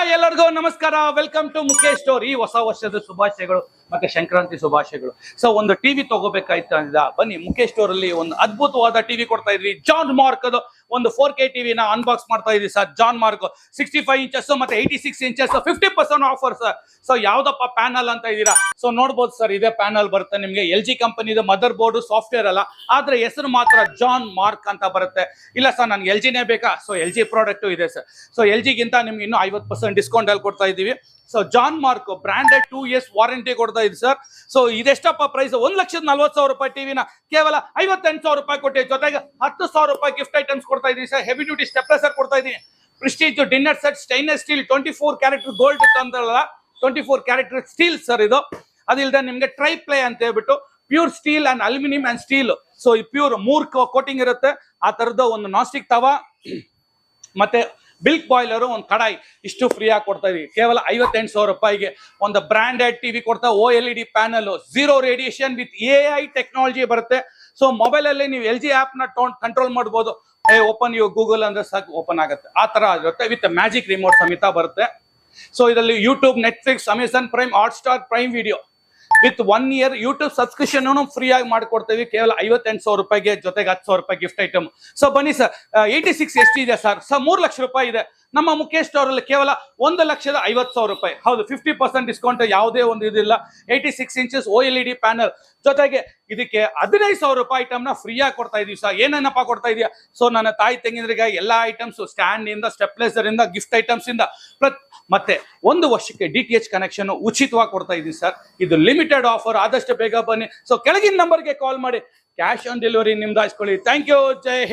Hi ಎಲ್ಲರಿಗೂ ನಮಸ್ಕಾರ. Welcome to Mukesh store. ಈ ಹೊಸ ವರ್ಷದ ಶುಭಾಶಯಗಳು ಮತ್ತೆ ಸಂಕ್ರಾಂತಿ ಶುಭಾಶಯಗಳು. ಸೊ ಒಂದು ಟಿವಿ ತಗೋಬೇಕಾಯ್ತು ಅಂದ ಬನ್ನಿ ಮುಖೇಶ್ ಸ್ಟೋರ್ ಅಲ್ಲಿ ಒಂದು ಅದ್ಭುತವಾದ ಟಿವಿ ಕೊಡ್ತಾ ಇದ್ವಿ. ಜಾನ್ ಮಾರ್ಕ್ ಅದು ಒಂದು 4K ಟಿವಿನ ಅನ್ಬಾಕ್ಸ್ ಮಾಡ್ತಾ ಇದೀವಿ ಸರ್. ಜಾನ್ ಮಾರ್ಕ್ 65 ಇಂಚಸ್ ಮತ್ತೆ 86 ಇಂಚಸ್ 50% ಆಫರ್ ಸರ್. ಸೊ ಯಾವ್ದಪ್ಪ ಪ್ಯಾನಲ್ ಅಂತ ಇದೀರಾ? ಸೊ ನೋಡ್ಬೋದು ಸರ್, ಇದೇ ಪ್ಯಾನಲ್ ಬರುತ್ತೆ ನಿಮ್ಗೆ. LG ಕಂಪನಿದು ಮದರ್ ಬೋರ್ಡ್ ಸಾಫ್ಟ್ವೇರ್ ಅಲ್ಲ, ಆದ್ರೆ ಹೆಸರು ಮಾತ್ರ ಜಾನ್ ಮಾರ್ಕ್ ಅಂತ ಬರುತ್ತೆ. ಇಲ್ಲ ಸರ್ ನನ್ಗೆ LGನೇ ಬೇಕಾ? ಸೊ LG ಪ್ರಾಡಕ್ಟ್ ಇದೆ ಸರ್. ಸೊ LGಗಿಂತ ನಿಮ್ಗೆ ಇನ್ನೂ 50% ಡಿಸ್ಕೌಂಟ್ ಅಲ್ಲಿ ಕೊಡ್ತಾ ಇದೀವಿ. So John Mark branded 2 years warranty ಕೊಡ್ತಾ ಇದೆ ಸರ್. So ಇದೆಷ್ಟಪ್ಪ price? 1,40,000 ರೂಪಾಯಿ ಟಿವಿನ ಕೇವಲ 58,000 ರೂಪಾಯಿ ಕೊಟ್ಟಿವಿ. ಜೊತೆಗೆ 10,000 ರೂಪಾಯಿ ಗಿಫ್ಟ್ ಐಟಮ್ಸ್ ಕೊಡ್ತಾ ಇದೀವಿ ಸರ್. ಹೆವಿ ಡ್ಯೂಟಿ ಸ್ಟೆಪ್ಲೈಸರ್ ಕೊಡ್ತಾ ಇದೀವಿ. Prestige dinner set stainless steel 24 character gold ಅಂತಲ್ಲ, 24 ಕ್ಯಾರೆಕ್ಟರ್ ಸ್ಟೀಲ್ ಸರ್ ಇದು. ಅದಿಲ್ಲದೆ ನಿಮ್ಗೆ ಟ್ರೈ ಪ್ಲೇ ಅಂತ ಹೇಳ್ಬಿಟ್ಟು pure steel and aluminium and steel. So ಈ ಪ್ಯೂರ್ 3 ಕೋಟಿಂಗ್ ಇರುತ್ತೆ. ಆ ತರದ ಒಂದು ನಾಸ್ಟಿಕ್ ತವಾ ಮತ್ತೆ ಬಿಲ್ಕ್ ಬಾಯ್ಲರ್ ಒಂದು ಕಡಾಯಿ ಇಷ್ಟು ಫ್ರೀ ಆಗಿ ಕೊಡ್ತಾ ಇದೀವಿ ಕೇವಲ 58,000 ರೂಪಾಯಿಗೆ. ಒಂದು ಬ್ರಾಂಡೆಡ್ ಟಿವಿ ಕೊಡ್ತಾ OLED panel, 0 radiation with AI technology ಬರುತ್ತೆ. ಸೊ ಮೊಬೈಲ್ ಅಲ್ಲಿ ನೀವು LG ಆಪ್ ನ ಕಂಟ್ರೋಲ್ ಮಾಡಬಹುದು. ಓಪನ್ ಯು ಗೂಗಲ್ ಅಂದ್ರೆ ಸಾಕು ಓಪನ್ ಆಗುತ್ತೆ. ಆ ತರ ಇರುತ್ತೆ. ವಿತ್ ಮ್ಯಾಜಿಕ್ ರಿಮೋಟ್ ಸಮೇತ ಬರುತ್ತೆ. ಸೊ ಇದರಲ್ಲಿ YouTube, Netflix, Amazon prime, Hotstar, prime video with 1 year YouTube subscription free ಆಗಿ ಮಾಡಿಕೊಡ್ತೀವಿ ಕೇವಲ 58,000 ರೂಪಾಯಿಗೆ. ಜೊತೆಗೆ 10,000 ರೂಪಾಯಿ ಗಿಫ್ಟ್ ಐಟಮ್. ಸೊ ಬನ್ನಿ ಸರ್. 86 ಎಷ್ಟು ಇದೆ ಸರ್? 3 ಲಕ್ಷ ರೂಪಾಯಿ ಇದೆ. ನಮ್ಮ ಮುಖೇಶ್ ಸ್ಟೋರ್ ಅಲ್ಲಿ ಕೇವಲ 1,50,000 ರೂಪಾಯಿ. ಹೌದು, 50% ಡಿಸ್ಕೌಂಟ್, ಯಾವುದೇ ಒಂದು ಇದಿಲ್ಲ. 86 ಇಂಚಸ್ OLED ಪ್ಯಾನಲ್ ಜೊತೆಗೆ ಇದಕ್ಕೆ 15,000 ರೂಪಾಯಿ ಐಟಮ್ ನ ಫ್ರೀ ಆಗಿ ಕೊಡ್ತಾ ಇದೀವಿ ಸರ್. ಏನೇನಪ್ಪ ಕೊಡ್ತಾ ಇದೆಯಾ? ಸೊ ನನ್ನ ತಾಯಿ ತಂಗಿದ್ರಿಗೆ ಎಲ್ಲಾ ಐಟಮ್ಸ್, ಸ್ಟ್ಯಾಂಡ್ ಇಂದ ಸ್ಟೆಪ್ಲೈಸರ್ ಇಂದ ಗಿಫ್ಟ್ ಐಟಮ್ಸ್ ಇಂದ ಮತ್ತೆ 1 ವರ್ಷಕ್ಕೆ DTH ಕನೆಕ್ಷನ್ ಉಚಿತವಾಗಿ ಕೊಡ್ತಾ ಇದೀವಿ ಸರ್. ಇದು ಲಿಮಿಟೆಡ್ ಆಫರ್, ಆದಷ್ಟು ಬೇಗ ಬನ್ನಿ. ಸೊ ಕೆಳಗಿನ ನಂಬರ್ಗೆ ಕಾಲ್ ಮಾಡಿ ಕ್ಯಾಶ್ ಆನ್ ಡೆಲಿವರಿ ನಿಮ್ದು ಹಾಯಿಸ್ಕೊಳ್ಳಿ. Thank you. ಜೈ ಹಿಂದ್.